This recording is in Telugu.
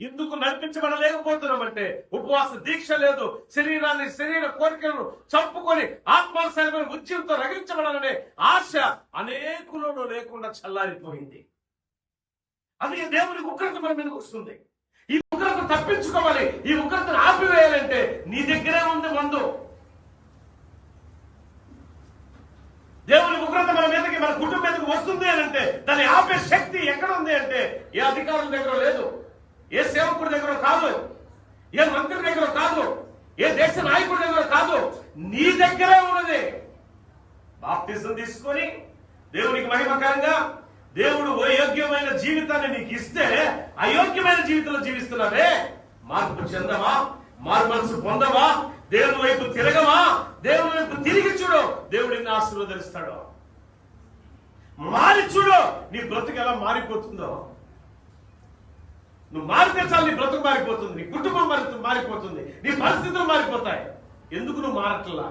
ఎందుకు నడిపించబడలేకపోతున్నామంటే ఉపవాస దీక్ష లేదు, శరీర కోరికలను చంపుకొని ఆత్మానుసారమైన ఉద్యమంతో రగిలించబడాలనే ఆశ అనేకులలో లేకుండా చల్లారిపోయింది. అది దేవుని ఉగ్రత మన మీదకి వస్తుంది. ఈ ఉగ్రత తప్పించుకోవాలి, ఈ ఉగ్రతను ఆపివేయాలంటే నీ దగ్గరే ఉంది మందు. దేవుని ఉగ్రత మన మీదకి, మన కుటుంబం మీదకి వస్తుంది అని అంటే దాన్ని ఆపే శక్తి ఎక్కడ ఉంది అంటే ఏ అధికారుల దగ్గర లేదు, ఏ సేవకుడి దగ్గర కాదు, ఏ మంత్రి దగ్గర కాదు, ఏ దేశ నాయకుడి దగ్గర కాదు, నీ దగ్గరే ఉన్నది. బాప్తిజం తీసుకొని దేవునికి మహిమకరంగా దేవుడు యోగ్యమైన జీవితాన్ని నీకు ఇస్తే అయోగ్యమైన జీవితంలో జీవిస్తున్నావే, మార్పు చెందవా, మారు మనసు పొందవా, దేవుని వైపు తిరగవా, దేవుని వైపు తిరిగి చూడు, దేవుడు నిన్ను ఆశీర్వదిస్తాడు. మారి చూడు, నీ బ్రతుకు ఎలా మారిపోతుందో. నువ్వు మారితే చాలు, నీ బ్రతుకు మారిపోతుంది, నీ కుటుంబం మారిపోతుంది, నీ పరిస్థితులు మారిపోతాయి. ఎందుకు నువ్వు మారట్లా?